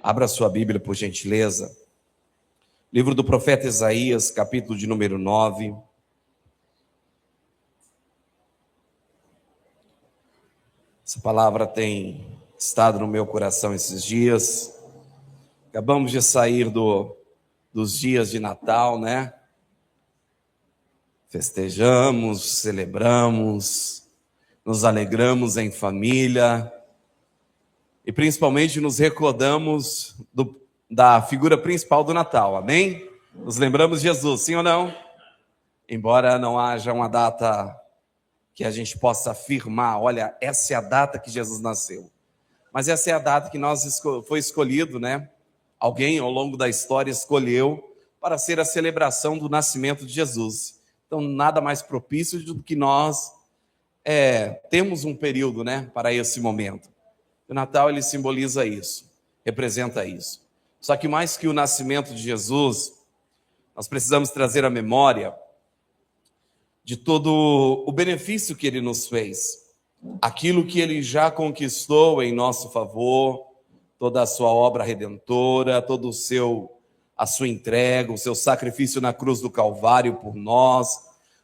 Abra sua Bíblia, por gentileza. Livro do profeta Isaías, capítulo de número 9. Essa palavra tem estado no meu coração esses dias. Acabamos de sair dos dias de Natal, né? Festejamos, celebramos, nos alegramos em família e principalmente nos recordamos da figura principal do Natal, amém? Nos lembramos de Jesus, sim ou não? Embora não haja uma data que a gente possa afirmar, olha, essa é a data que Jesus nasceu. Mas essa é a data que foi escolhido, né? Alguém ao longo da história escolheu para ser a celebração do nascimento de Jesus. Então, nada mais propício do que nós temos um período, né, para esse momento. O Natal, ele simboliza isso, representa isso. Só que mais que o nascimento de Jesus, nós precisamos trazer à memória de todo o benefício que ele nos fez, aquilo que ele já conquistou em nosso favor, toda a sua obra redentora, toda a sua entrega, o seu sacrifício na cruz do Calvário por nós,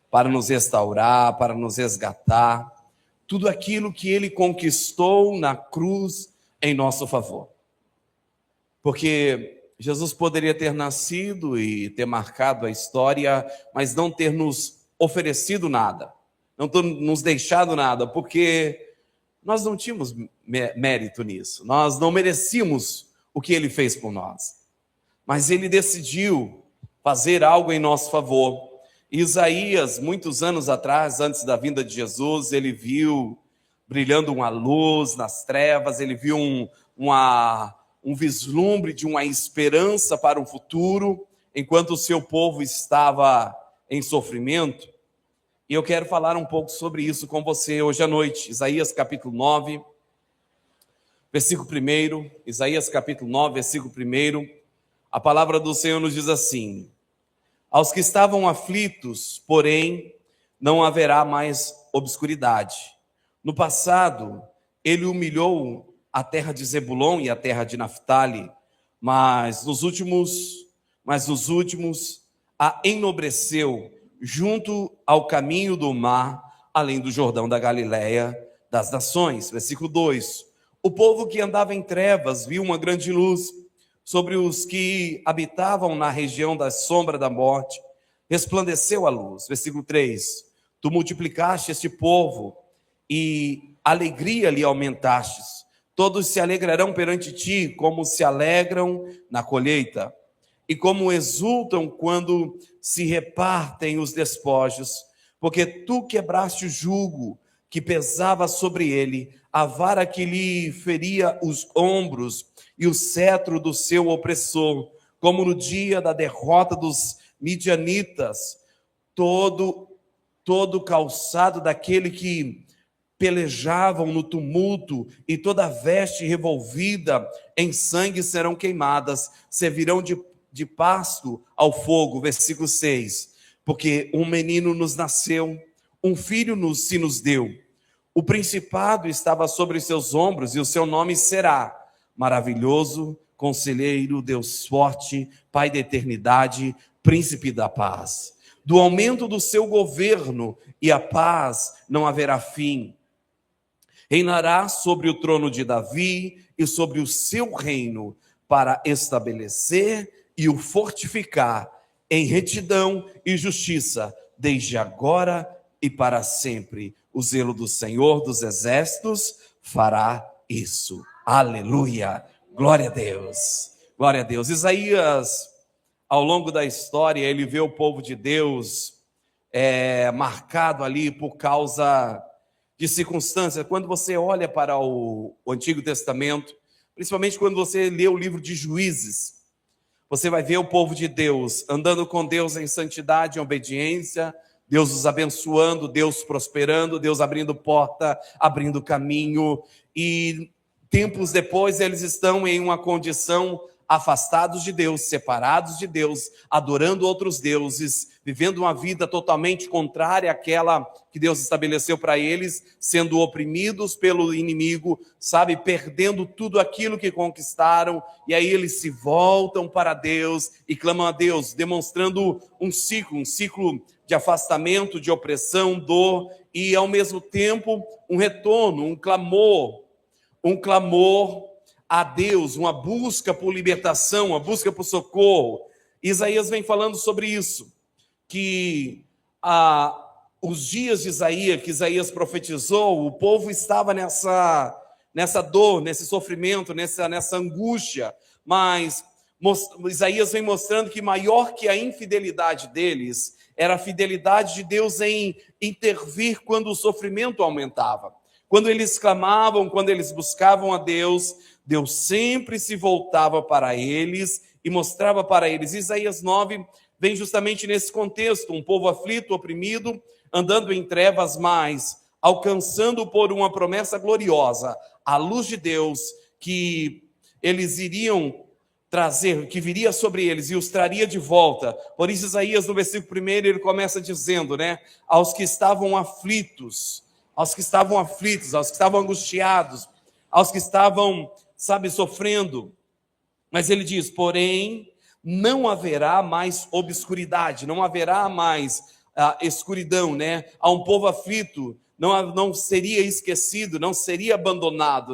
para nos restaurar, para nos resgatar, tudo aquilo que ele conquistou na cruz em nosso favor. Porque Jesus poderia ter nascido e ter marcado a história, mas não ter nos oferecido nada, não ter nos deixado nada, porque nós não tínhamos mérito nisso, nós não merecíamos o que ele fez por nós. Mas ele decidiu fazer algo em nosso favor. Isaías, muitos anos atrás, antes da vinda de Jesus, ele viu brilhando uma luz nas trevas, ele viu um vislumbre de uma esperança para o futuro, enquanto o seu povo estava em sofrimento. E eu quero falar um pouco sobre isso com você hoje à noite. Isaías capítulo 9, versículo 1. Isaías capítulo 9, versículo 1. A palavra do Senhor nos diz assim: aos que estavam aflitos, porém, não haverá mais obscuridade. No passado, ele humilhou a terra de Zebulon e a terra de Naftali, mas nos últimos a enobreceu junto ao caminho do mar, além do Jordão da Galileia das nações. Versículo 2. O povo que andava em trevas viu uma grande luz. Sobre os que habitavam na região da sombra da morte, resplandeceu a luz. Versículo 3. Tu multiplicaste este povo e alegria lhe aumentastes. Todos se alegrarão perante ti, como se alegram na colheita, e como exultam quando se repartem os despojos, porque tu quebraste o jugo que pesava sobre ele, a vara que lhe feria os ombros e o cetro do seu opressor, como no dia da derrota dos midianitas, todo calçado daquele que pelejavam no tumulto, e toda veste revolvida em sangue serão queimadas, servirão de pasto ao fogo. Versículo 6. Porque um menino nos nasceu, um filho se nos deu, o principado estava sobre seus ombros, e o seu nome será Maravilhoso, Conselheiro, Deus Forte, Pai da Eternidade, Príncipe da Paz. Do aumento do seu governo e a paz não haverá fim. Reinará sobre o trono de Davi e sobre o seu reino, para estabelecer e o fortificar em retidão e justiça, desde agora e para sempre. O zelo do Senhor dos Exércitos fará isso. Aleluia, glória a Deus, glória a Deus. Isaías, ao longo da história, ele vê o povo de Deus marcado ali por causa de circunstâncias. Quando você olha para o Antigo Testamento, principalmente quando você lê o livro de Juízes, você vai ver o povo de Deus andando com Deus em santidade e obediência, Deus os abençoando, Deus prosperando, Deus abrindo porta, abrindo caminho, e tempos depois eles estão em uma condição afastados de Deus, separados de Deus, adorando outros deuses, vivendo uma vida totalmente contrária àquela que Deus estabeleceu para eles, sendo oprimidos pelo inimigo, sabe, perdendo tudo aquilo que conquistaram, e aí eles se voltam para Deus e clamam a Deus, demonstrando um ciclo de afastamento, de opressão, dor, e ao mesmo tempo um retorno, um clamor a Deus, uma busca por libertação, uma busca por socorro. Isaías vem falando sobre isso, que os dias de Isaías, que Isaías profetizou, o povo estava nessa dor, nesse sofrimento, nessa angústia, mas Isaías vem mostrando que maior que a infidelidade deles, era a fidelidade de Deus em intervir quando o sofrimento aumentava. Quando eles clamavam, quando eles buscavam a Deus, Deus sempre se voltava para eles e mostrava para eles. Isaías 9 vem justamente nesse contexto, um povo aflito, oprimido, andando em trevas, mas alcançando por uma promessa gloriosa, a luz de Deus que eles iriam trazer, que viria sobre eles e os traria de volta. Por isso Isaías no versículo 1 ele começa dizendo, aos que estavam aflitos, aos que estavam angustiados, aos que estavam, sofrendo. Mas ele diz, porém, não haverá mais obscuridade, não haverá mais escuridão, a um povo aflito, não seria esquecido, não seria abandonado,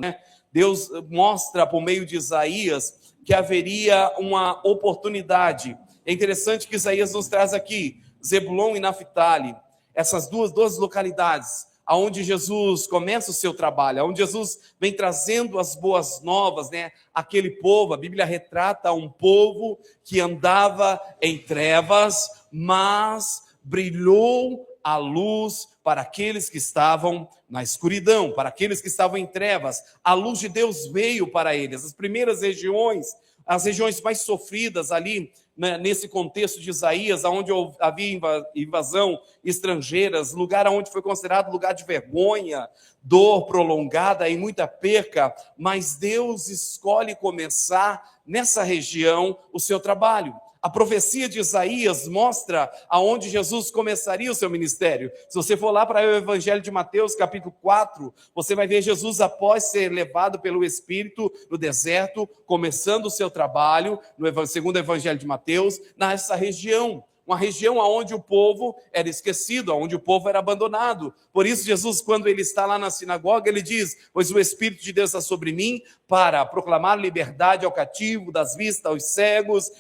Deus mostra por meio de Isaías que haveria uma oportunidade. É interessante que Isaías nos traz aqui, Zebulon e Naftali, essas duas localidades, aonde Jesus começa o seu trabalho, aonde Jesus vem trazendo as boas novas, aquele povo, a Bíblia retrata um povo que andava em trevas, mas brilhou a luz para aqueles que estavam na escuridão, para aqueles que estavam em trevas. A luz de Deus veio para eles. As primeiras regiões, as regiões mais sofridas ali, nesse contexto de Isaías, onde havia invasão estrangeiras, lugar onde foi considerado lugar de vergonha, dor prolongada e muita perca, mas Deus escolhe começar nessa região o seu trabalho. A profecia de Isaías mostra aonde Jesus começaria o seu ministério. Se você for lá para o Evangelho de Mateus, capítulo 4, você vai ver Jesus após ser levado pelo Espírito no deserto, começando o seu trabalho, segundo o Evangelho de Mateus, nessa região. Uma região onde o povo era esquecido, onde o povo era abandonado. Por isso Jesus, quando ele está lá na sinagoga, ele diz, pois o Espírito de Deus está sobre mim para proclamar liberdade ao cativo, das vistas aos cegos,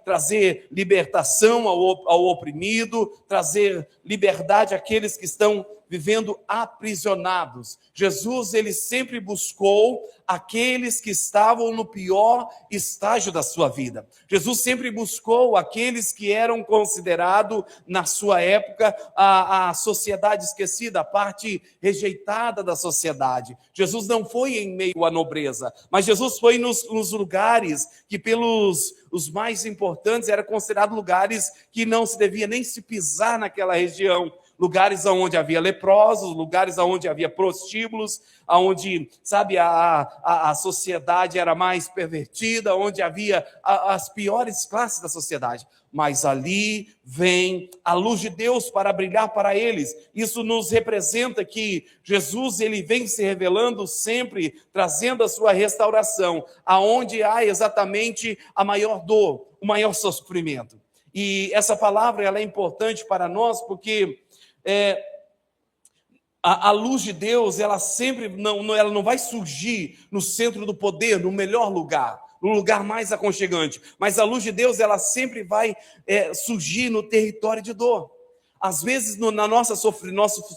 trazer libertação ao oprimido, trazer liberdade àqueles que estão vivendo aprisionados. Jesus, ele sempre buscou aqueles que estavam no pior estágio da sua vida. Jesus sempre buscou aqueles que eram considerados, na sua época, a sociedade esquecida, a parte rejeitada da sociedade. Jesus não foi em meio à nobreza, mas Jesus foi nos lugares que pelos os mais importantes eram considerados lugares que não se devia nem se pisar naquela região. Lugares onde havia leprosos, lugares onde havia prostíbulos, onde, a sociedade era mais pervertida, onde havia as piores classes da sociedade. Mas ali vem a luz de Deus para brilhar para eles. Isso nos representa que Jesus, ele vem se revelando sempre, trazendo a sua restauração, aonde há exatamente a maior dor, o maior sofrimento. E essa palavra ela é importante para nós porque a luz de Deus, ela sempre ela não vai surgir no centro do poder, no melhor lugar, no lugar mais aconchegante, mas a luz de Deus, ela sempre vai surgir no território de dor. Às vezes, nosso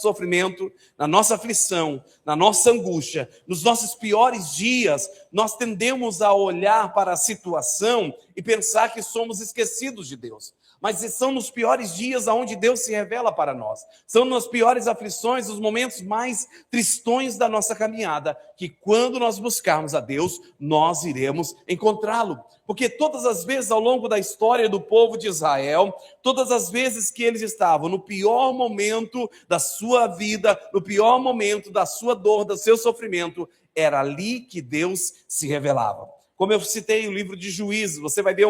sofrimento, na nossa aflição, na nossa angústia, nos nossos piores dias, nós tendemos a olhar para a situação e pensar que somos esquecidos de Deus. Mas são nos piores dias onde Deus se revela para nós. São nas piores aflições, os momentos mais tristões da nossa caminhada, que quando nós buscarmos a Deus, nós iremos encontrá-lo. Porque todas as vezes ao longo da história do povo de Israel, todas as vezes que eles estavam no pior momento da sua vida, no pior momento da sua dor, do seu sofrimento, era ali que Deus se revelava. Como eu citei o livro de Juízes, você vai ver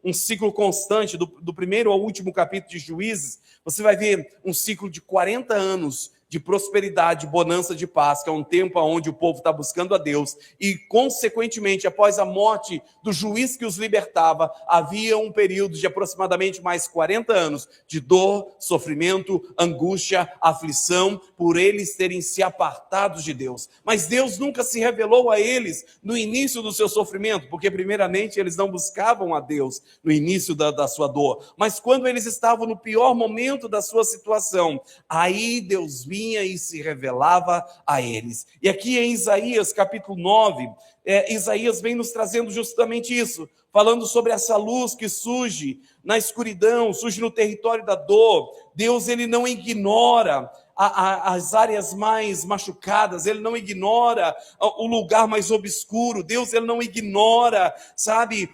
um ciclo constante, do primeiro ao último capítulo de Juízes, você vai ver um ciclo de 40 anos de prosperidade, bonança de paz, que é um tempo onde o povo está buscando a Deus, e consequentemente, após a morte do juiz que os libertava, havia um período de aproximadamente mais 40 anos de dor, sofrimento, angústia, aflição, por eles terem se apartado de Deus. Mas Deus nunca se revelou a eles no início do seu sofrimento, porque primeiramente eles não buscavam a Deus no início da sua dor, mas quando eles estavam no pior momento da sua situação, aí Deus vinha e se revelava a eles. E aqui em Isaías capítulo 9, Isaías vem nos trazendo justamente isso, falando sobre essa luz que surge na escuridão, surge no território da dor. Deus, ele não ignora as áreas mais machucadas, ele não ignora o lugar mais obscuro. Deus, ele não ignora, sabe,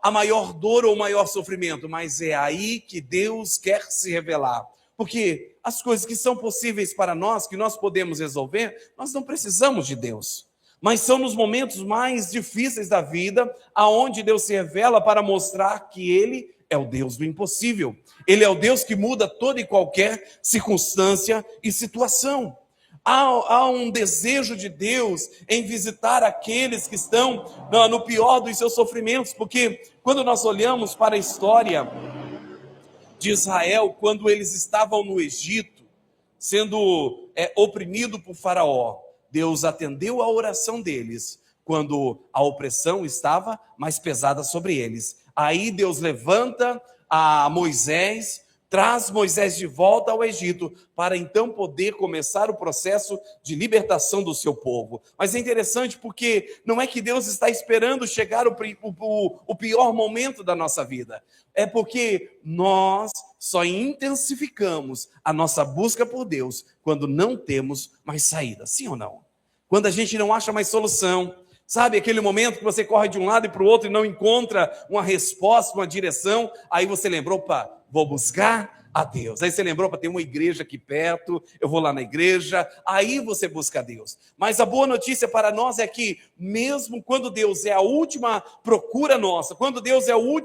a maior dor ou o maior sofrimento, mas é aí que Deus quer se revelar. Porque as coisas que são possíveis para nós, que nós podemos resolver, nós não precisamos de Deus. Mas são nos momentos mais difíceis da vida, aonde Deus se revela para mostrar que Ele é o Deus do impossível. Ele é o Deus que muda toda e qualquer circunstância e situação. Há um desejo de Deus em visitar aqueles que estão no pior dos seus sofrimentos, porque quando nós olhamos para a história de Israel, quando eles estavam no Egito, sendo oprimido por Faraó, Deus atendeu a oração deles, quando a opressão estava mais pesada sobre eles. Aí Deus levanta a Moisés, traz Moisés de volta ao Egito, para então poder começar o processo de libertação do seu povo. Mas é interessante porque não é que Deus está esperando chegar o pior momento da nossa vida, é porque nós só intensificamos a nossa busca por Deus quando não temos mais saída, sim ou não? Quando a gente não acha mais solução, sabe aquele momento que você corre de um lado e para o outro e não encontra uma resposta, uma direção, aí você lembrou, opa, vou buscar a Deus. Aí você lembrou, para ter uma igreja aqui perto, eu vou lá na igreja, aí você busca a Deus. Mas a boa notícia para nós é que, mesmo quando Deus é a última procura nossa, quando Deus é o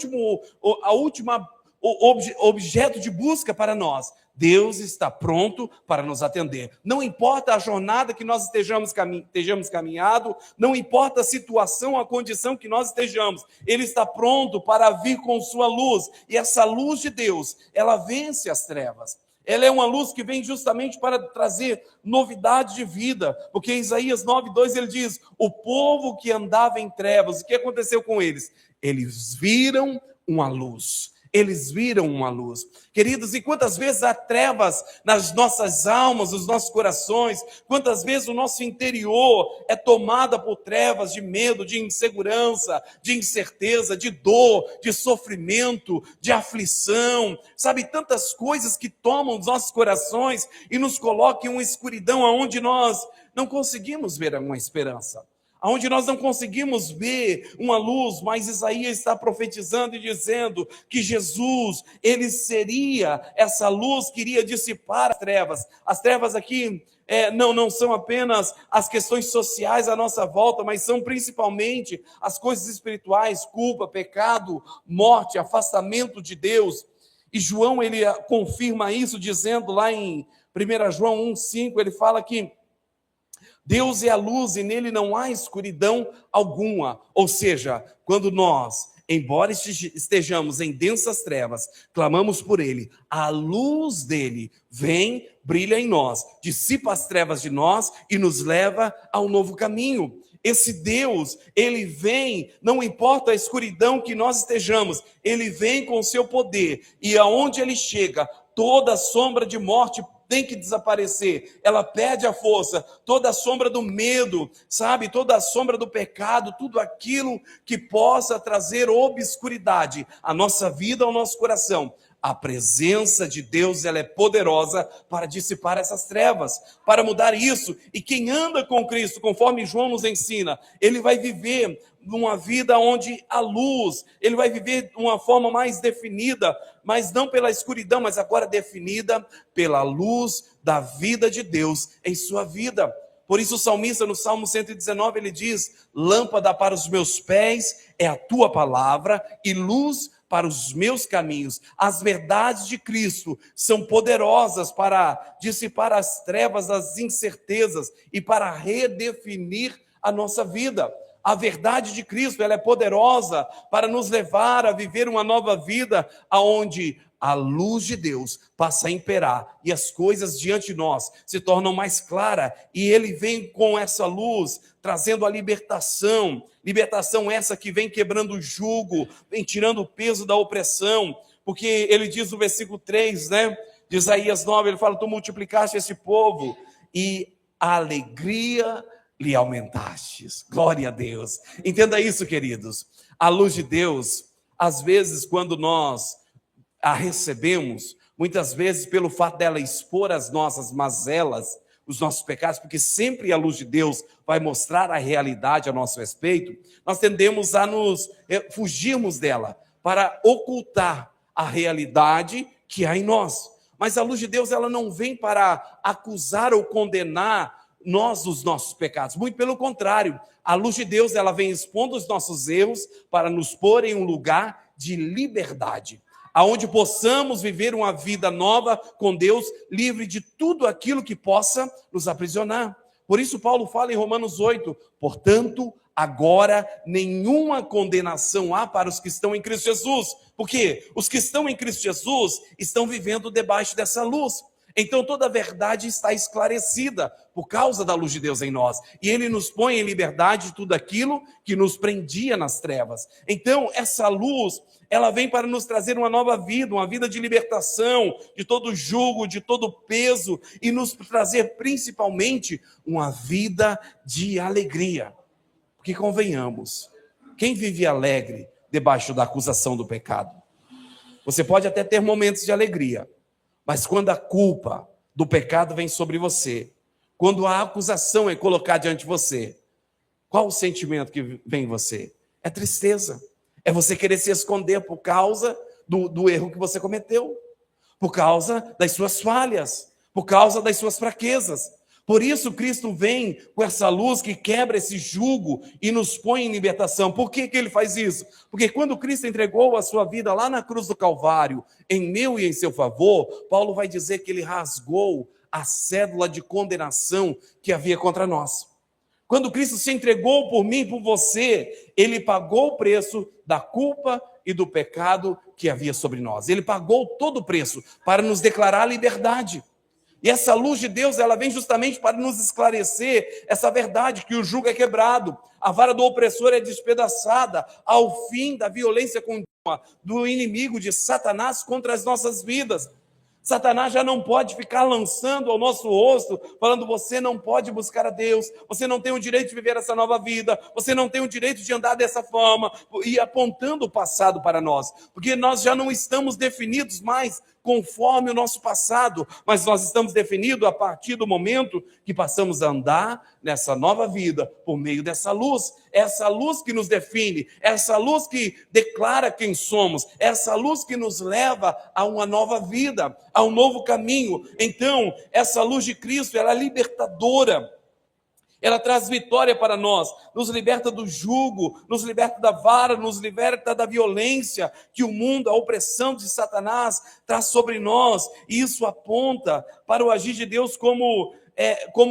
objeto de busca para nós, Deus está pronto para nos atender. Não importa a jornada que nós estejamos caminhado, não importa a situação, a condição que nós estejamos, Ele está pronto para vir com sua luz. E essa luz de Deus, ela vence as trevas. Ela é uma luz que vem justamente para trazer novidade de vida, porque em Isaías 9:2 ele diz: o povo que andava em trevas, o que aconteceu com eles? Eles viram uma luz. Eles viram uma luz. Queridos, e quantas vezes há trevas nas nossas almas, nos nossos corações, quantas vezes o nosso interior é tomado por trevas de medo, de insegurança, de incerteza, de dor, de sofrimento, de aflição, sabe, tantas coisas que tomam os nossos corações e nos colocam em uma escuridão onde nós não conseguimos ver uma esperança, onde nós não conseguimos ver uma luz. Mas Isaías está profetizando e dizendo que Jesus, ele seria essa luz que iria dissipar as trevas. As trevas aqui não são apenas as questões sociais à nossa volta, mas são principalmente as coisas espirituais: culpa, pecado, morte, afastamento de Deus. E João, ele confirma isso dizendo lá em 1 João 1,5, ele fala que Deus é a luz e nele não há escuridão alguma. Ou seja, quando nós, embora estejamos em densas trevas, clamamos por ele, a luz dele vem, brilha em nós, dissipa as trevas de nós e nos leva a um novo caminho. Esse Deus, ele vem, não importa a escuridão que nós estejamos, ele vem com o seu poder, e aonde ele chega, toda sombra de morte tem que desaparecer, ela perde a força, toda a sombra do medo, sabe, toda a sombra do pecado, tudo aquilo que possa trazer obscuridade à nossa vida, ao nosso coração. A presença de Deus, ela é poderosa para dissipar essas trevas, para mudar isso. E quem anda com Cristo, conforme João nos ensina, ele vai viver numa vida onde há luz, ele vai viver de uma forma mais definida, mas não pela escuridão, mas agora definida pela luz da vida de Deus em sua vida. Por isso o salmista no Salmo 119 ele diz: lâmpada para os meus pés é a tua palavra e luz para os meus caminhos. As verdades de Cristo são poderosas para dissipar as trevas das incertezas e para redefinir a nossa vida. A verdade de Cristo, ela é poderosa para nos levar a viver uma nova vida, aonde a luz de Deus passa a imperar e as coisas diante de nós se tornam mais claras, e Ele vem com essa luz, trazendo a libertação essa que vem quebrando o jugo, vem tirando o peso da opressão, porque Ele diz no versículo 3, né, de Isaías 9, Ele fala: tu multiplicaste esse povo e a alegria lhe aumentastes. Glória a Deus. Entenda isso, queridos. A luz de Deus, às vezes, quando nós a recebemos, muitas vezes pelo fato dela expor as nossas mazelas, os nossos pecados, porque sempre a luz de Deus vai mostrar a realidade a nosso respeito, nós tendemos a nos fugirmos dela, para ocultar a realidade que há em nós. Mas a luz de Deus, ela não vem para acusar ou condenar nós dos nossos pecados, muito pelo contrário, a luz de Deus, ela vem expondo os nossos erros para nos pôr em um lugar de liberdade, aonde possamos viver uma vida nova com Deus, livre de tudo aquilo que possa nos aprisionar. Por isso Paulo fala em Romanos 8, portanto, agora nenhuma condenação há para os que estão em Cristo Jesus, porque os que estão em Cristo Jesus estão vivendo debaixo dessa luz. Então toda a verdade está esclarecida por causa da luz de Deus em nós, e Ele nos põe em liberdade de tudo aquilo que nos prendia nas trevas. Então essa luz, ela vem para nos trazer uma nova vida, uma vida de libertação, de todo jugo, de todo peso, e nos trazer principalmente uma vida de alegria. Porque convenhamos, quem vive alegre debaixo da acusação do pecado? Você pode até ter momentos de alegria, mas quando a culpa do pecado vem sobre você, quando a acusação é colocada diante de você, qual o sentimento que vem em você? É tristeza. É você querer se esconder por causa do erro que você cometeu, por causa das suas falhas, por causa das suas fraquezas. Por isso Cristo vem com essa luz que quebra esse jugo e nos põe em libertação. Por que Ele faz isso? Porque quando Cristo entregou a sua vida lá na cruz do Calvário, em meu e em seu favor, Paulo vai dizer que Ele rasgou a cédula de condenação que havia contra nós. Quando Cristo se entregou por mim e por você, Ele pagou o preço da culpa e do pecado que havia sobre nós. Ele pagou todo o preço para nos declarar a liberdade. E essa luz de Deus, ela vem justamente para nos esclarecer essa verdade, que o jugo é quebrado, a vara do opressor é despedaçada, ao fim da violência contínua do inimigo, de Satanás, contra as nossas vidas. Satanás já não pode ficar lançando ao nosso rosto, falando: você não pode buscar a Deus, você não tem o direito de viver essa nova vida, você não tem o direito de andar dessa forma, e apontando o passado para nós, porque nós já não estamos definidos mais conforme o nosso passado, mas nós estamos definidos a partir do momento que passamos a andar nessa nova vida, por meio dessa luz. Essa luz que nos define, essa luz que declara quem somos, essa luz que nos leva a uma nova vida, a um novo caminho. Então, essa luz de Cristo, ela é libertadora. Ela traz vitória para nós, nos liberta do jugo, nos liberta da vara, nos liberta da violência que o mundo, a opressão de Satanás traz sobre nós. E isso aponta para o agir de Deus como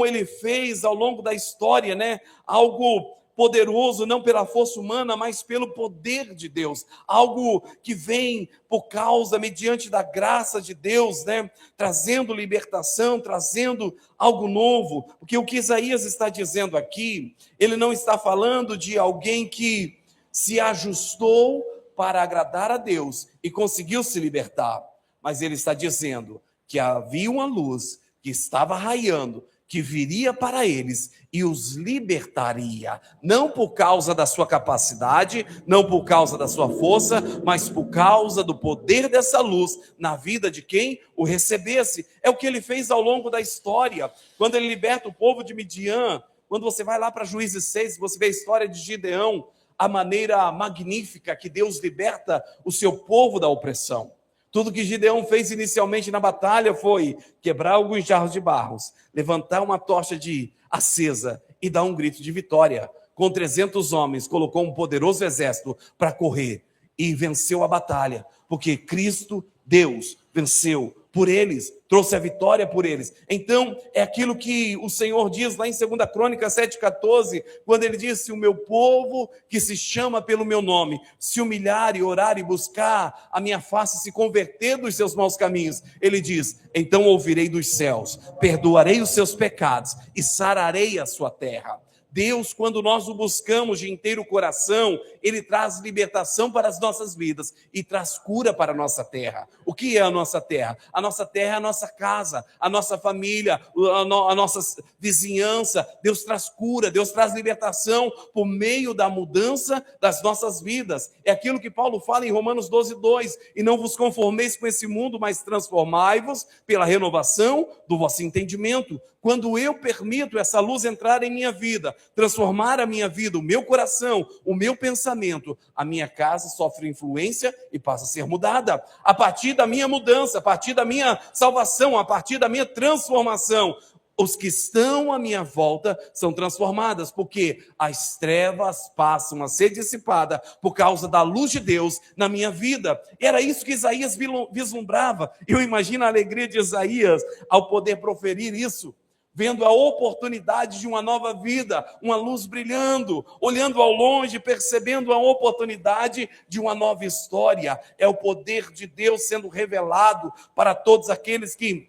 Ele fez ao longo da história, né? Algo poderoso, não pela força humana, mas pelo poder de Deus, algo que vem por causa, mediante da graça de Deus, né? Trazendo libertação, trazendo algo novo, porque o que Isaías está dizendo aqui, ele não está falando de alguém que se ajustou para agradar a Deus e conseguiu se libertar, mas ele está dizendo que havia uma luz que estava raiando, que viria para eles e os libertaria, não por causa da sua capacidade, não por causa da sua força, mas por causa do poder dessa luz na vida de quem o recebesse. É o que ele fez ao longo da história, quando ele liberta o povo de Midian. Quando você vai lá para Juízes 6, você vê a história de Gideão, a maneira magnífica que Deus liberta o seu povo da opressão. Tudo que Gideão fez inicialmente na batalha foi quebrar alguns jarros de barros, levantar uma tocha acesa e dar um grito de vitória. Com 300 homens, colocou um poderoso exército para correr e venceu a batalha, porque Cristo, Deus, venceu por eles, trouxe a vitória por eles. Então, é aquilo que o Senhor diz lá em 2 Crônicas 7,14, quando ele diz: se o meu povo, que se chama pelo meu nome, se humilhar e orar e buscar a minha face, se converter dos seus maus caminhos, ele diz: então ouvirei dos céus, perdoarei os seus pecados e sararei a sua terra. Deus, quando nós o buscamos de inteiro coração, ele traz libertação para as nossas vidas e traz cura para a nossa terra. O que é a nossa terra? A nossa terra é a nossa casa, a nossa família, a nossa vizinhança. Deus traz cura, Deus traz libertação por meio da mudança das nossas vidas. É aquilo que Paulo fala em Romanos 12:2: e não vos conformeis com esse mundo, mas transformai-vos pela renovação do vosso entendimento. Quando eu permito essa luz entrar em minha vida, transformar a minha vida, o meu coração, o meu pensamento, a minha casa sofre influência e passa a ser mudada. A partir da minha mudança, a partir da minha salvação, a partir da minha transformação, os que estão à minha volta são transformadas, porque as trevas passam a ser dissipadas por causa da luz de Deus na minha vida. Era isso que Isaías vislumbrava. Eu imagino a alegria de Isaías ao poder proferir isso, vendo a oportunidade de uma nova vida, uma luz brilhando, olhando ao longe, percebendo a oportunidade de uma nova história. É o poder de Deus sendo revelado para todos aqueles que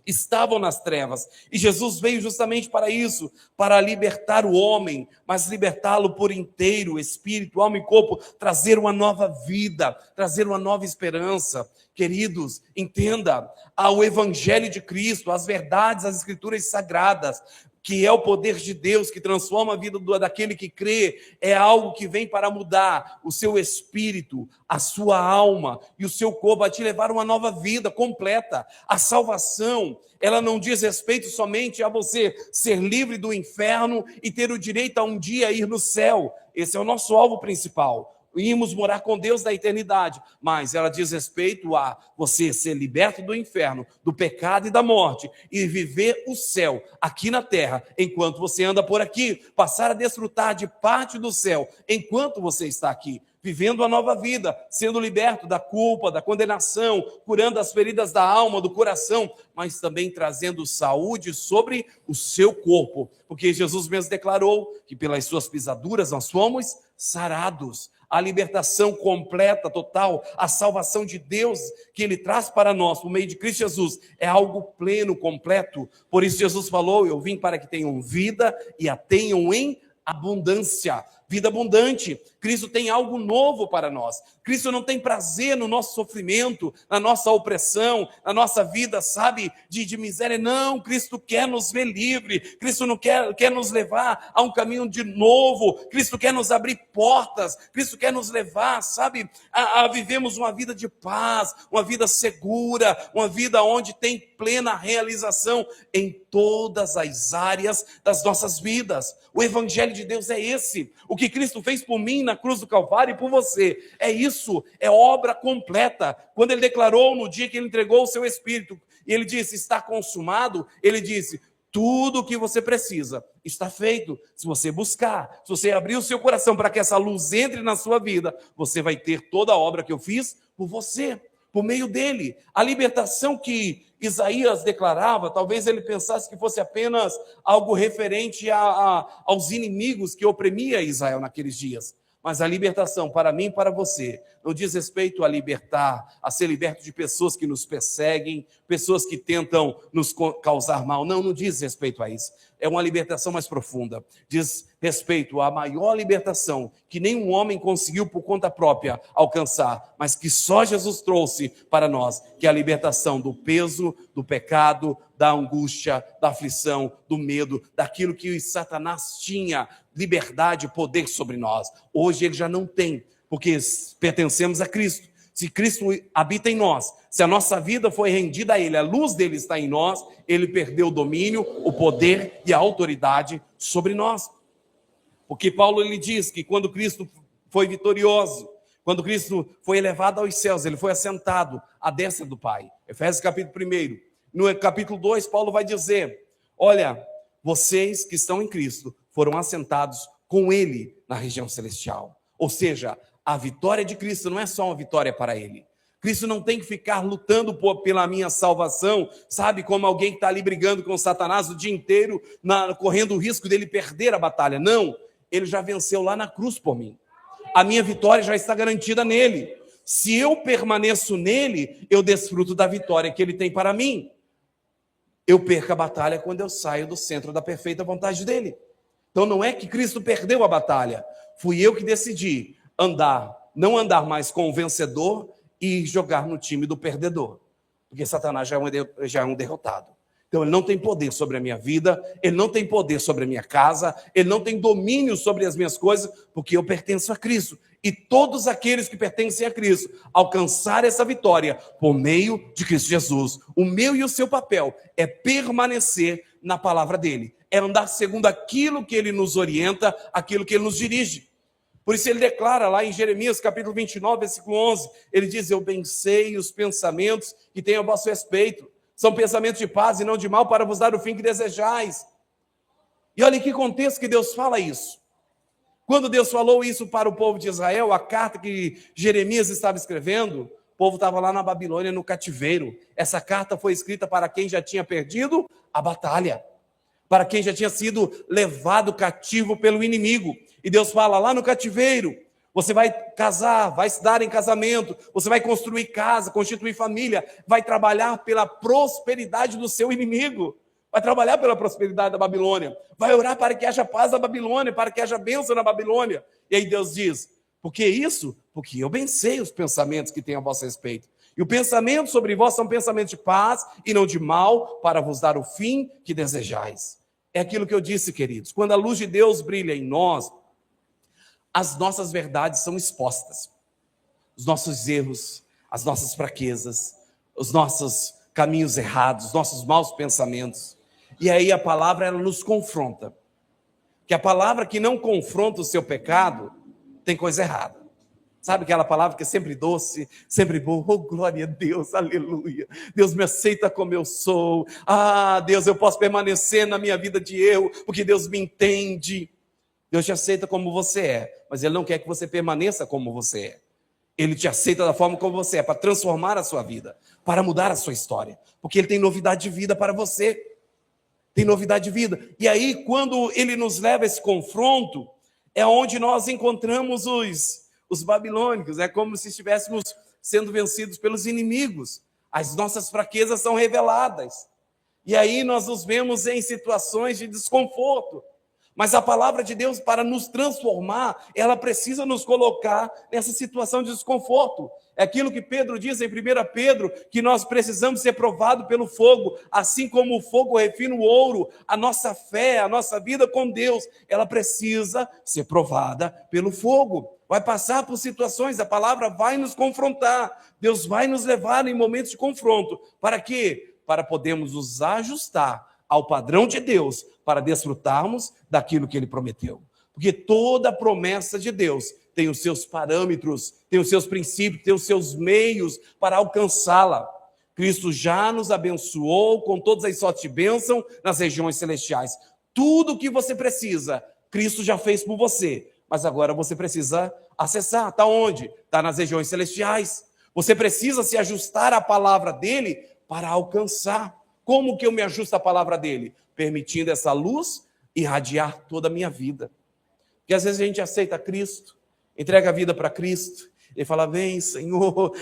estavam nas trevas. E Jesus veio justamente para isso, para libertar o homem, mas libertá-lo por inteiro, espírito, alma e corpo, trazer uma nova vida, trazer uma nova esperança. Queridos, entenda, o Evangelho de Cristo, as verdades, as Escrituras sagradas, que é o poder de Deus que transforma a vida daquele que crê, é algo que vem para mudar o seu espírito, a sua alma e o seu corpo, a te levar a uma nova vida completa. A salvação, ela não diz respeito somente a você ser livre do inferno e ter o direito a um dia ir no céu. Esse é o nosso alvo principal. Irmos morar com Deus na eternidade, mas ela diz respeito a você ser liberto do inferno, do pecado e da morte, e viver o céu aqui na terra, enquanto você anda por aqui, passar a desfrutar de parte do céu, enquanto você está aqui, vivendo a nova vida, sendo liberto da culpa, da condenação, curando as feridas da alma, do coração, mas também trazendo saúde sobre o seu corpo, porque Jesus mesmo declarou que pelas suas pisaduras nós fomos sarados. A libertação completa, total, a salvação de Deus que Ele traz para nós, por meio de Cristo Jesus, é algo pleno, completo. Por isso Jesus falou: eu vim para que tenham vida e a tenham em abundância. Vida abundante. Cristo tem algo novo para nós. Cristo não tem prazer no nosso sofrimento, na nossa opressão, na nossa vida, sabe, de miséria. Não, Cristo quer nos ver livre. Cristo não quer nos levar a um caminho de novo. Cristo quer nos abrir portas. Cristo quer nos levar, sabe, a vivermos uma vida de paz, uma vida segura, uma vida onde tem plena realização em todas as áreas das nossas vidas. O Evangelho de Deus é esse. O que Cristo fez por mim na cruz do Calvário e por você, é isso, é obra completa. Quando Ele declarou no dia que Ele entregou o seu Espírito, e Ele disse: está consumado, Ele disse: tudo o que você precisa está feito. Se você buscar, se você abrir o seu coração para que essa luz entre na sua vida, você vai ter toda a obra que eu fiz por você, por meio dele. A libertação que Isaías declarava, talvez ele pensasse que fosse apenas algo referente aos inimigos que oprimia Israel naqueles dias. Mas a libertação para mim e para você não diz respeito a libertar, a ser liberto de pessoas que nos perseguem, pessoas que tentam nos causar mal. Não diz respeito a isso. É uma libertação mais profunda. Diz respeito à maior libertação que nenhum homem conseguiu por conta própria alcançar, mas que só Jesus trouxe para nós, que é a libertação do peso, do pecado, da angústia, da aflição, do medo, daquilo que Satanás tinha liberdade e poder sobre nós. Hoje ele já não tem, porque pertencemos a Cristo. Se Cristo habita em nós, se a nossa vida foi rendida a Ele, a luz dele está em nós, Ele perdeu o domínio, o poder e a autoridade sobre nós. Porque Paulo ele diz que quando Cristo foi vitorioso, Quando Cristo foi elevado aos céus, ele foi assentado à destra do Pai. Efésios capítulo 1. No capítulo 2, Paulo vai dizer: olha, vocês que estão em Cristo foram assentados com ele na região celestial. Ou seja, a vitória de Cristo não é só uma vitória para ele. Cristo não tem que ficar lutando pela minha salvação, sabe, como alguém que está ali brigando com Satanás o dia inteiro, correndo o risco dele perder a batalha. Não, ele já venceu lá na cruz por mim. A minha vitória já está garantida nele. Se eu permaneço nele, eu desfruto da vitória que ele tem para mim. Eu perco a batalha quando eu saio do centro da perfeita vontade dele. Então não é que Cristo perdeu a batalha. Fui eu que decidi não andar mais com o vencedor e jogar no time do perdedor. Porque Satanás já é um derrotado. Então ele não tem poder sobre a minha vida, ele não tem poder sobre a minha casa, ele não tem domínio sobre as minhas coisas, porque eu pertenço a Cristo. E todos aqueles que pertencem a Cristo alcançar essa vitória por meio de Cristo Jesus. O meu e o seu papel é permanecer na palavra dele, é andar segundo aquilo que ele nos orienta, aquilo que ele nos dirige. Por isso ele declara lá em Jeremias capítulo 29, versículo 11, ele diz: eu bem sei os pensamentos que tenho a vosso respeito, são pensamentos de paz e não de mal, para vos dar o fim que desejais. E olha em que contexto que Deus fala isso. Quando Deus falou isso para o povo de Israel, a carta que Jeremias estava escrevendo, o povo estava lá na Babilônia, no cativeiro. Essa carta foi escrita para quem já tinha perdido a batalha, para quem já tinha sido levado cativo pelo inimigo. E Deus fala lá no cativeiro: você vai casar, vai se dar em casamento, você vai construir casa, constituir família, vai trabalhar pela prosperidade do seu inimigo, vai trabalhar pela prosperidade da Babilônia, vai orar para que haja paz na Babilônia, para que haja bênção na Babilônia. E aí Deus diz: por que isso? Porque eu bem sei os pensamentos que tenho a vosso respeito. E o pensamento sobre vós são pensamentos de paz e não de mal, para vos dar o fim que desejais. É aquilo que eu disse, queridos. Quando a luz de Deus brilha em nós, as nossas verdades são expostas. Os nossos erros, as nossas fraquezas, os nossos caminhos errados, os nossos maus pensamentos. E aí a palavra, ela nos confronta. Que a palavra que não confronta o seu pecado, tem coisa errada. Sabe aquela palavra que é sempre doce, sempre boa? Oh, glória a Deus, aleluia. Deus me aceita como eu sou. Ah, Deus, eu posso permanecer na minha vida de erro, porque Deus me entende. Deus te aceita como você é, mas Ele não quer que você permaneça como você é. Ele te aceita da forma como você é, para transformar a sua vida, para mudar a sua história, porque Ele tem novidade de vida para você. Tem novidade de vida. E aí, quando Ele nos leva a esse confronto, é onde nós encontramos os babilônicos. É como se estivéssemos sendo vencidos pelos inimigos. As nossas fraquezas são reveladas. E aí nós nos vemos em situações de desconforto. Mas a palavra de Deus, para nos transformar, ela precisa nos colocar nessa situação de desconforto. É aquilo que Pedro diz em 1 Pedro, que nós precisamos ser provados pelo fogo, assim como o fogo refina o ouro. A nossa fé, a nossa vida com Deus, ela precisa ser provada pelo fogo. Vai passar por situações, a palavra vai nos confrontar. Deus vai nos levar em momentos de confronto. Para quê? Para podermos nos ajustar ao padrão de Deus, para desfrutarmos daquilo que Ele prometeu. Porque toda promessa de Deus tem os seus parâmetros, tem os seus princípios, tem os seus meios para alcançá-la. Cristo já nos abençoou com todas as sortes de bênção nas regiões celestiais. Tudo o que você precisa, Cristo já fez por você. Mas agora você precisa acessar. Está onde? Está nas regiões celestiais. Você precisa se ajustar à palavra dele para alcançar. Como que eu me ajusto à palavra dele? Permitindo essa luz irradiar toda a minha vida. Porque às vezes a gente aceita Cristo, entrega a vida para Cristo, ele fala: vem, Senhor,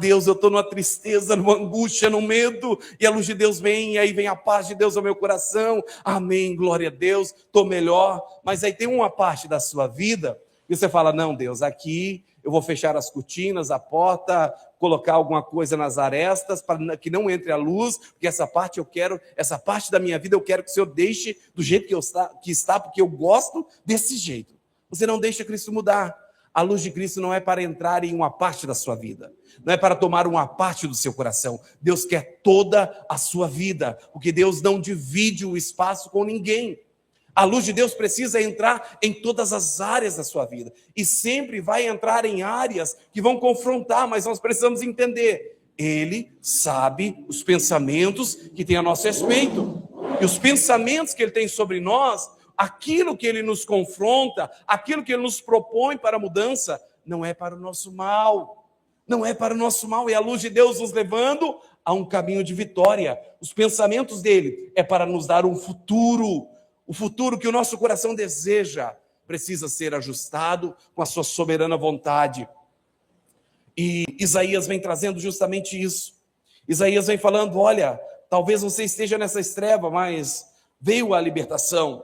Deus, eu estou numa tristeza, numa angústia, no medo, e a luz de Deus vem, e aí vem a paz de Deus ao meu coração, amém, glória a Deus, estou melhor. Mas aí tem uma parte da sua vida, e você fala: não, Deus, aqui eu vou fechar as cortinas, a porta, colocar alguma coisa nas arestas, para que não entre a luz, porque essa parte eu quero, essa parte da minha vida eu quero que o Senhor deixe do jeito que está, porque eu gosto desse jeito. Você não deixa Cristo mudar. A luz de Cristo não é para entrar em uma parte da sua vida, não é para tomar uma parte do seu coração. Deus quer toda a sua vida, porque Deus não divide o espaço com ninguém. A luz de Deus precisa entrar em todas as áreas da sua vida. E sempre vai entrar em áreas que vão confrontar, mas nós precisamos entender. Ele sabe os pensamentos que tem a nosso respeito. E os pensamentos que ele tem sobre nós, aquilo que ele nos confronta, aquilo que ele nos propõe para a mudança, não é para o nosso mal. Não é para o nosso mal, é a luz de Deus nos levando a um caminho de vitória. Os pensamentos dele é para nos dar um futuro. O futuro que o nosso coração deseja precisa ser ajustado com a sua soberana vontade. E Isaías vem trazendo justamente isso. Isaías vem falando, olha, talvez você esteja nessa estreva, mas veio a libertação.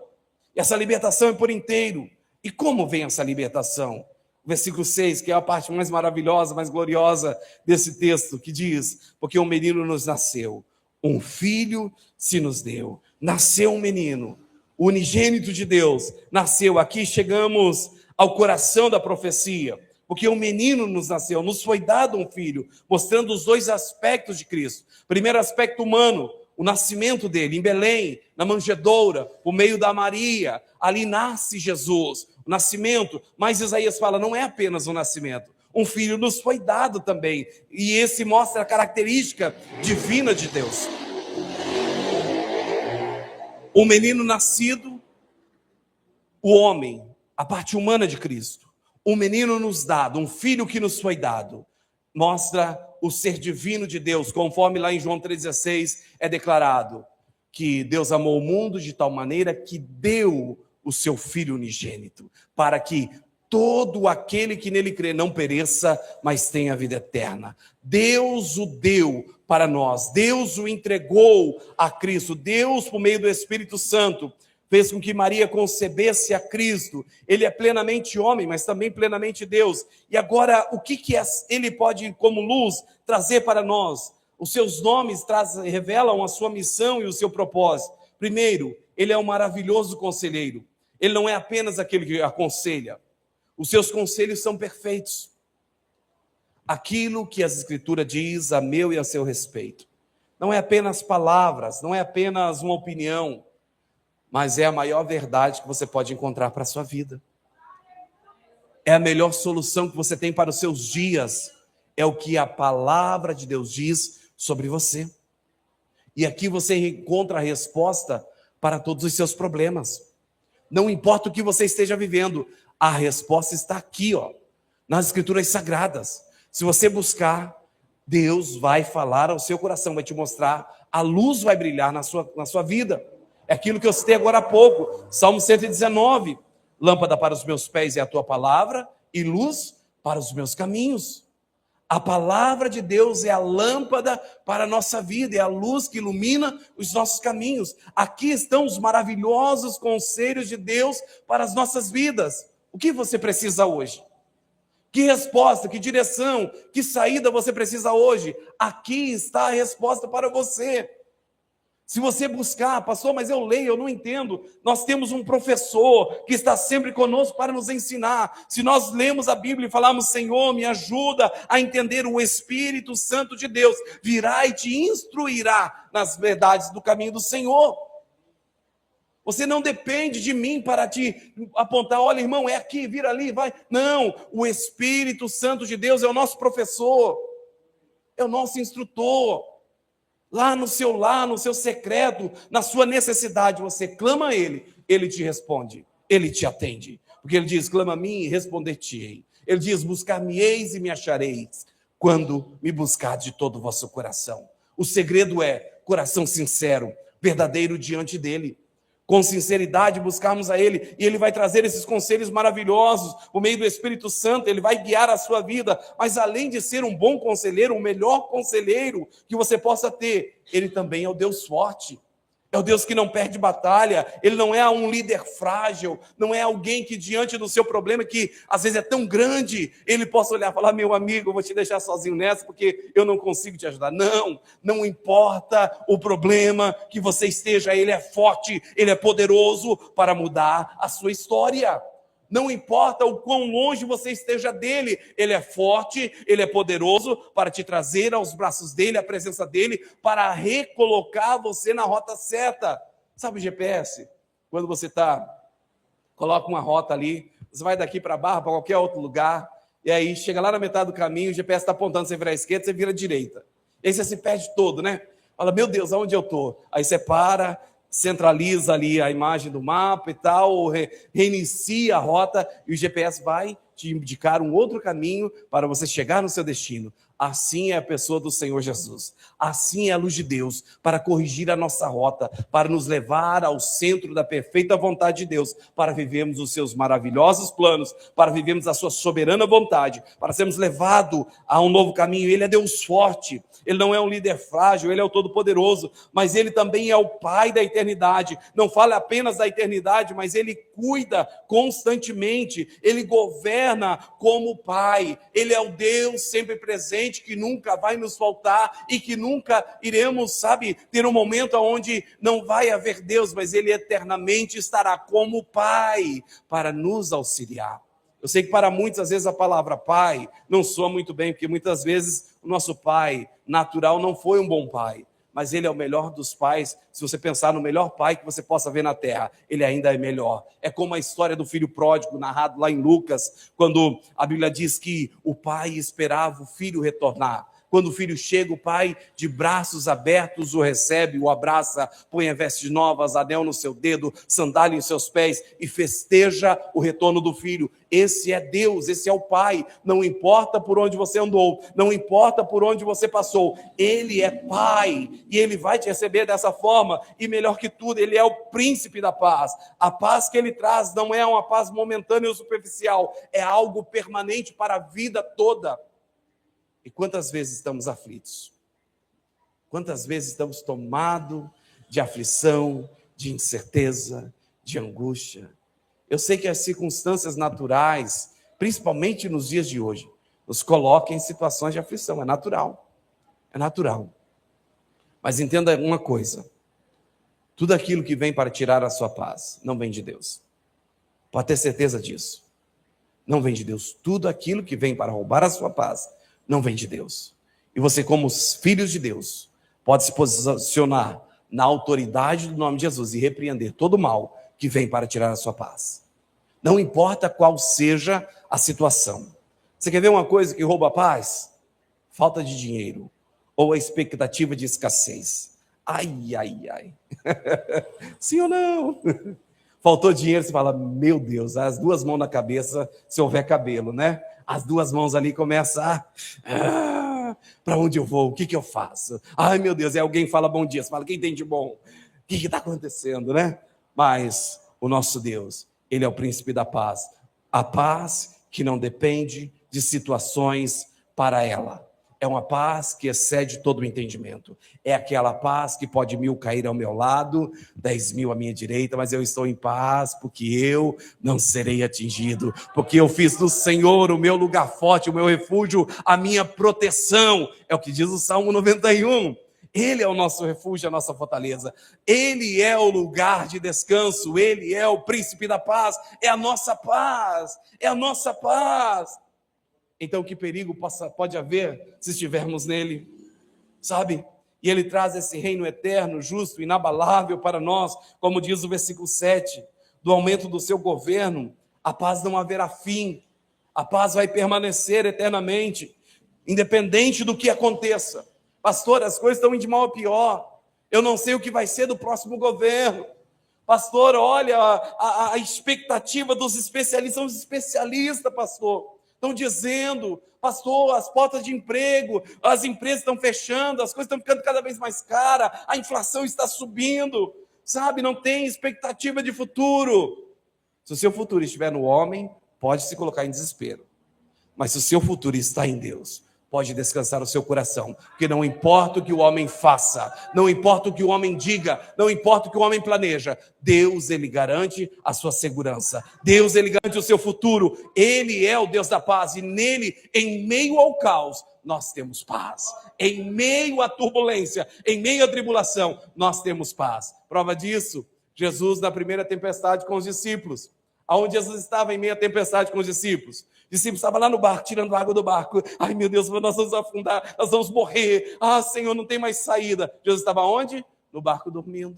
E essa libertação é por inteiro. E como vem essa libertação? Versículo 6, que é a parte mais maravilhosa, mais gloriosa desse texto, que diz, porque um menino nos nasceu, um filho se nos deu. Nasceu um menino, o unigênito de Deus, nasceu. Aqui chegamos ao coração da profecia, porque um menino nos nasceu, nos foi dado um filho, mostrando os dois aspectos de Cristo. Primeiro aspecto humano, o nascimento dele em Belém, na manjedoura, por meio da Maria, ali nasce Jesus, o nascimento. Mas Isaías fala, não é apenas o nascimento, um filho nos foi dado também, e esse mostra a característica divina de Deus. O menino nascido, o homem, a parte humana de Cristo. O menino nos dado, um filho que nos foi dado, mostra o ser divino de Deus, conforme lá em João 3,16 é declarado, que Deus amou o mundo de tal maneira que deu o seu Filho unigênito, para que todo aquele que nele crê não pereça, mas tenha vida eterna. Deus o deu para nós, Deus o entregou a Cristo, Deus, por meio do Espírito Santo, fez com que Maria concebesse a Cristo. Ele é plenamente homem, mas também plenamente Deus. E agora, o que ele pode, como luz, trazer para nós? Os seus nomes revelam a sua missão e o seu propósito. Primeiro, ele é um maravilhoso conselheiro. Ele não é apenas aquele que aconselha. Os seus conselhos são perfeitos. Aquilo que as Escrituras diz a meu e a seu respeito. Não é apenas palavras, não é apenas uma opinião, mas é a maior verdade que você pode encontrar para a sua vida. É a melhor solução que você tem para os seus dias. É o que a palavra de Deus diz sobre você. E aqui você encontra a resposta para todos os seus problemas. Não importa o que você esteja vivendo, a resposta está aqui, nas Escrituras Sagradas. Se você buscar, Deus vai falar ao seu coração, vai te mostrar, a luz vai brilhar na sua vida. É aquilo que eu citei agora há pouco, Salmo 119, lâmpada para os meus pés é a tua palavra e luz para os meus caminhos. A palavra de Deus é a lâmpada para a nossa vida, é a luz que ilumina os nossos caminhos. Aqui estão os maravilhosos conselhos de Deus para as nossas vidas. O que você precisa hoje? Que resposta, que direção, que saída você precisa hoje? Aqui está a resposta para você. Se você buscar, pastor, mas eu leio, eu não entendo. Nós temos um professor que está sempre conosco para nos ensinar. Se nós lemos a Bíblia e falamos, Senhor, me ajuda a entender, o Espírito Santo de Deus virá e te instruirá nas verdades do caminho do Senhor. Você não depende de mim para te apontar, olha, irmão, é aqui, vira ali, vai. Não, o Espírito Santo de Deus é o nosso professor, é o nosso instrutor. Lá no seu secreto, na sua necessidade, você clama a Ele, Ele te responde, Ele te atende. Porque Ele diz, clama a mim e responder-te-ei. Ele diz, buscar-me-eis e me achareis, quando me buscar de todo o vosso coração. O segredo é coração sincero, verdadeiro diante dEle. Com sinceridade buscarmos a Ele, e Ele vai trazer esses conselhos maravilhosos, por meio do Espírito Santo, Ele vai guiar a sua vida, mas além de ser um bom conselheiro, o melhor conselheiro que você possa ter, Ele também é o Deus forte, é o Deus que não perde batalha, Ele não é um líder frágil, não é alguém que diante do seu problema, que às vezes é tão grande, Ele possa olhar e falar, meu amigo, eu vou te deixar sozinho nessa, porque eu não consigo te ajudar. Não importa o problema que você esteja, Ele é forte, Ele é poderoso para mudar a sua história. Não importa o quão longe você esteja dele, ele é forte, ele é poderoso para te trazer aos braços dele, à presença dele, para recolocar você na rota certa. Sabe o GPS? quando você coloca uma rota ali, você vai daqui para Barra, para qualquer outro lugar, e aí chega lá na metade do caminho, o GPS está apontando, você vira à esquerda, você vira à direita. E aí você se perde todo, né? Fala, meu Deus, aonde eu estou? Aí você para, centraliza ali a imagem do mapa e tal, reinicia a rota, e o GPS vai te indicar um outro caminho para você chegar no seu destino. Assim é a pessoa do Senhor Jesus. Assim é a luz de Deus para corrigir a nossa rota, para nos levar ao centro da perfeita vontade de Deus, para vivermos os seus maravilhosos planos, para vivermos a sua soberana vontade, para sermos levados a um novo caminho. Ele é Deus forte, Ele não é um líder frágil, Ele é o Todo-Poderoso, mas Ele também é o Pai da eternidade. Não fala apenas da eternidade, mas Ele cuida constantemente, Ele governa como Pai. Ele é o Deus sempre presente, que nunca vai nos faltar e que nunca iremos, ter um momento onde não vai haver Deus, mas Ele eternamente estará como Pai para nos auxiliar. Eu sei que para muitos, às vezes, a palavra pai não soa muito bem, porque muitas vezes o nosso pai natural não foi um bom pai, mas Ele é o melhor dos pais. Se você pensar no melhor pai que você possa ver na terra, Ele ainda é melhor. É como a história do filho pródigo, narrado lá em Lucas, quando a Bíblia diz que o pai esperava o filho retornar. Quando o filho chega, o pai, de braços abertos, o recebe, o abraça, põe a vestes novas, anel no seu dedo, sandália em seus pés e festeja o retorno do filho. Esse é Deus, esse é o Pai. Não importa por onde você andou, não importa por onde você passou, Ele é Pai e Ele vai te receber dessa forma. E melhor que tudo, Ele é o príncipe da paz. A paz que Ele traz não é uma paz momentânea ou superficial, é algo permanente para a vida toda. E quantas vezes estamos aflitos? Quantas vezes estamos tomados de aflição, de incerteza, de angústia? Eu sei que as circunstâncias naturais, principalmente nos dias de hoje, nos colocam em situações de aflição. É natural. É natural. Mas entenda uma coisa. Tudo aquilo que vem para tirar a sua paz não vem de Deus. Pode ter certeza disso. Não vem de Deus. Tudo aquilo que vem para roubar a sua paz não vem de Deus. E você, como os filhos de Deus, pode se posicionar na autoridade do nome de Jesus e repreender todo o mal que vem para tirar a sua paz. Não importa qual seja a situação. Você quer ver uma coisa que rouba a paz? Falta de dinheiro ou a expectativa de escassez. Ai, ai, ai. Sim ou não? Faltou dinheiro, você fala, meu Deus, as duas mãos na cabeça, se houver cabelo, né? As duas mãos ali começam para onde eu vou? O que eu faço? Ai, meu Deus, alguém fala bom dia, você fala, quem tem de bom? O que está acontecendo, né? Mas o nosso Deus, Ele é o príncipe da paz. A paz que não depende de situações para ela. É uma paz que excede todo o entendimento. É aquela paz que pode 1000 cair ao meu lado, 10.000 à minha direita, mas eu estou em paz porque eu não serei atingido, porque eu fiz do Senhor o meu lugar forte, o meu refúgio, a minha proteção. É o que diz o Salmo 91. Ele é o nosso refúgio, a nossa fortaleza. Ele é o lugar de descanso. Ele é o príncipe da paz. É a nossa paz. É a nossa paz. Então, que perigo pode haver se estivermos nele, sabe? E ele traz esse reino eterno, justo, inabalável para nós, como diz o versículo 7, do aumento do seu governo, a paz não haverá fim, a paz vai permanecer eternamente, independente do que aconteça. Pastor, as coisas estão indo de mal a pior, eu não sei o que vai ser do próximo governo. Pastor, olha, a expectativa dos especialistas, são os especialistas, pastor. Estão dizendo, pastor, as portas de emprego, as empresas estão fechando, as coisas estão ficando cada vez mais caras, a inflação está subindo, sabe? Não tem expectativa de futuro. Se o seu futuro estiver no homem, pode se colocar em desespero. Mas se o seu futuro está em Deus, pode descansar o seu coração, porque não importa o que o homem faça, não importa o que o homem diga, não importa o que o homem planeja, Deus, Ele garante a sua segurança, Deus, Ele garante o seu futuro, Ele é o Deus da paz, e nele, em meio ao caos, nós temos paz, em meio à turbulência, em meio à tribulação, nós temos paz. Prova disso, Jesus na primeira tempestade com os discípulos, aonde Jesus estava em meio à tempestade com os discípulos estavam lá no barco, tirando água do barco. Ai, meu Deus, nós vamos afundar, nós vamos morrer. Ah, Senhor, não tem mais saída. Jesus estava onde? No barco dormindo.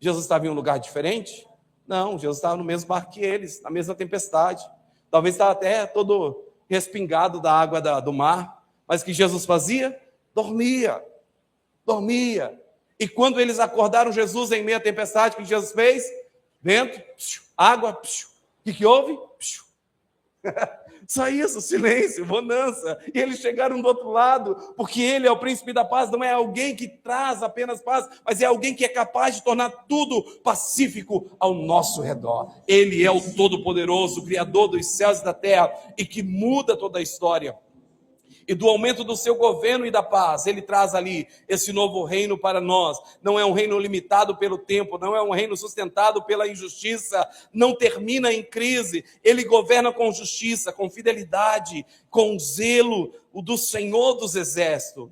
Jesus estava em um lugar diferente? Não, Jesus estava no mesmo barco que eles, na mesma tempestade. Talvez estava até todo respingado da água do mar. Mas o que Jesus fazia? Dormia. E quando eles acordaram Jesus em meio à tempestade, o que Jesus fez? Vento, água, o que houve? Só isso, silêncio, bonança. E eles chegaram do outro lado, porque ele é o príncipe da paz, não é alguém que traz apenas paz, mas é alguém que é capaz de tornar tudo pacífico ao nosso redor. Ele é o Todo-Poderoso, o Criador dos céus e da terra, e que muda toda a história. E do aumento do seu governo e da paz, ele traz ali esse novo reino para nós. Não é um reino limitado pelo tempo, não é um reino sustentado pela injustiça, não termina em crise. Ele governa com justiça, com fidelidade, com zelo, o do Senhor dos Exércitos.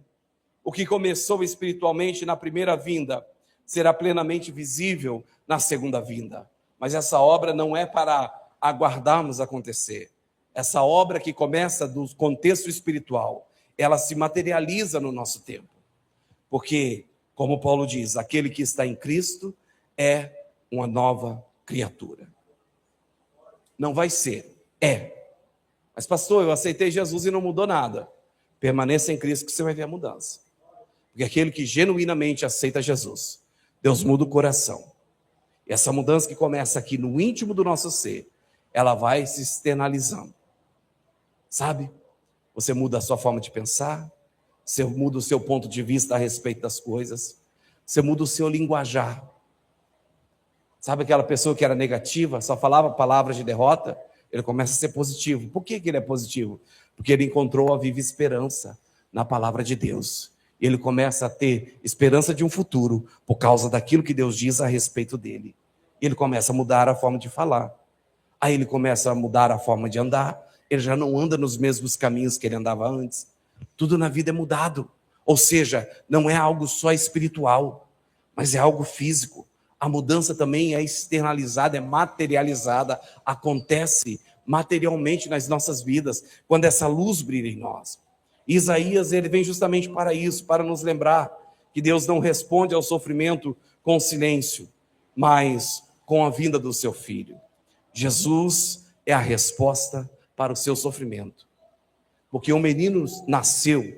O que começou espiritualmente na primeira vinda, será plenamente visível na segunda vinda. Mas essa obra não é para aguardarmos acontecer. Essa obra que começa do contexto espiritual, ela se materializa no nosso tempo. Porque, como Paulo diz, aquele que está em Cristo é uma nova criatura. Não vai ser, é. Mas pastor, eu aceitei Jesus e não mudou nada. Permaneça em Cristo que você vai ver a mudança. Porque aquele que genuinamente aceita Jesus, Deus muda o coração. E essa mudança que começa aqui no íntimo do nosso ser, ela vai se externalizando. Sabe? Você muda a sua forma de pensar, você muda o seu ponto de vista a respeito das coisas, você muda o seu linguajar. Sabe aquela pessoa que era negativa, só falava palavras de derrota? Ele começa a ser positivo. Por que ele é positivo? Porque ele encontrou a viva esperança na palavra de Deus. E ele começa a ter esperança de um futuro por causa daquilo que Deus diz a respeito dele. E ele começa a mudar a forma de falar. Aí ele começa a mudar a forma de andar. Ele já não anda nos mesmos caminhos que ele andava antes. Tudo na vida é mudado. Ou seja, não é algo só espiritual, mas é algo físico. A mudança também é externalizada, é materializada, acontece materialmente nas nossas vidas, quando essa luz brilha em nós. Isaías, ele vem justamente para isso, para nos lembrar que Deus não responde ao sofrimento com silêncio, mas com a vinda do seu Filho. Jesus é a resposta para o seu sofrimento. Porque um menino nasceu,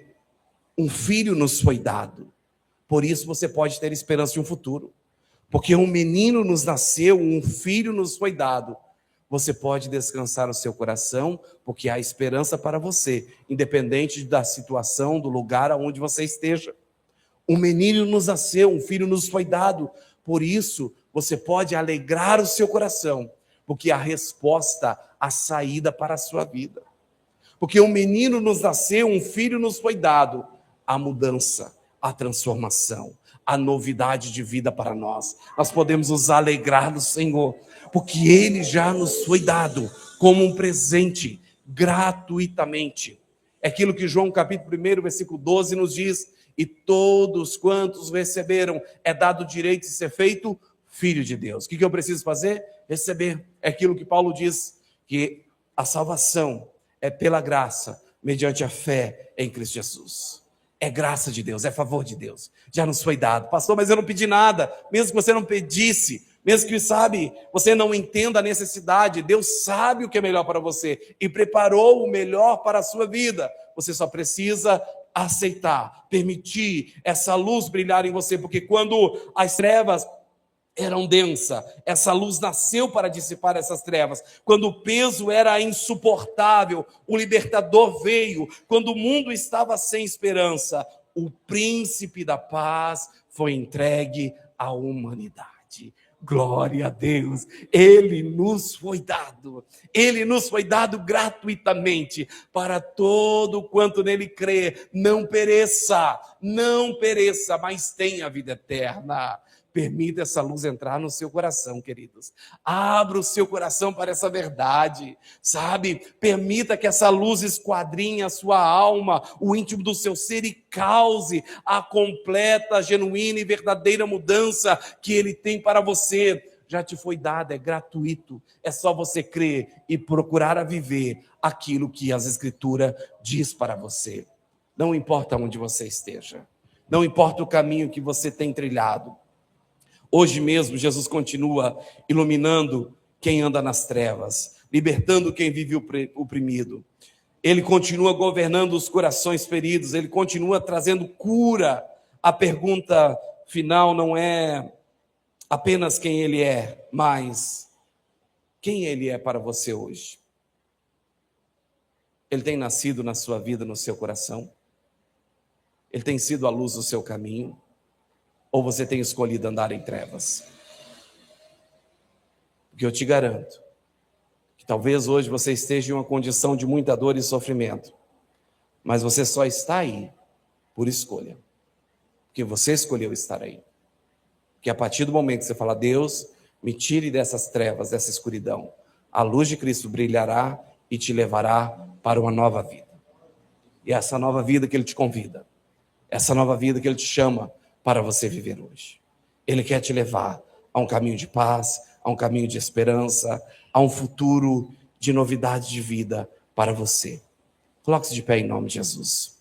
um filho nos foi dado. Por isso você pode ter esperança de um futuro. Porque um menino nos nasceu, um filho nos foi dado. Você pode descansar o seu coração, porque há esperança para você, independente da situação, do lugar aonde você esteja. Um menino nos nasceu, um filho nos foi dado. Por isso, você pode alegrar o seu coração, porque a resposta, a saída para a sua vida. Porque um menino nos nasceu, um filho nos foi dado. A mudança, a transformação, a novidade de vida para nós. Nós podemos nos alegrar no Senhor, porque Ele já nos foi dado como um presente, gratuitamente. É aquilo que João capítulo 1, versículo 12 nos diz: e todos quantos receberam, é dado o direito de ser feito filho de Deus. O que eu preciso fazer? Receber. É aquilo que Paulo diz, que a salvação é pela graça, mediante a fé em Cristo Jesus. É graça de Deus, é favor de Deus. Já nos foi dado. Pastor, mas eu não pedi nada. Mesmo que você não pedisse, mesmo que, você não entenda a necessidade, Deus sabe o que é melhor para você e preparou o melhor para a sua vida. Você só precisa aceitar, permitir essa luz brilhar em você, porque quando as trevas eram densas, essa luz nasceu para dissipar essas trevas. Quando o peso era insuportável, o libertador veio. Quando o mundo estava sem esperança, o príncipe da paz foi entregue à humanidade. Glória a Deus, Ele nos foi dado gratuitamente, para todo quanto nele crê, não pereça, mas tenha a vida eterna. Permita essa luz entrar no seu coração, queridos. Abra o seu coração para essa verdade, Permita que essa luz esquadrinhe a sua alma, o íntimo do seu ser e cause a completa, genuína e verdadeira mudança que Ele tem para você. Já te foi dada, é gratuito. É só você crer e procurar a viver aquilo que as Escrituras diz para você. Não importa onde você esteja, não importa o caminho que você tem trilhado. Hoje mesmo, Jesus continua iluminando quem anda nas trevas, libertando quem vive oprimido. Ele continua governando os corações feridos, ele continua trazendo cura. A pergunta final não é apenas quem ele é, mas quem ele é para você hoje. Ele tem nascido na sua vida, no seu coração? Ele tem sido a luz do seu caminho? Ou você tem escolhido andar em trevas? Porque eu te garanto que talvez hoje você esteja em uma condição de muita dor e sofrimento, mas você só está aí por escolha, porque você escolheu estar aí. Que a partir do momento que você fala, Deus, me tire dessas trevas, dessa escuridão, a luz de Cristo brilhará e te levará para uma nova vida. E essa nova vida que Ele te convida, essa nova vida que Ele te chama para você viver hoje. Ele quer te levar a um caminho de paz, a um caminho de esperança, a um futuro de novidade de vida para você. Coloque-se de pé em nome de Jesus.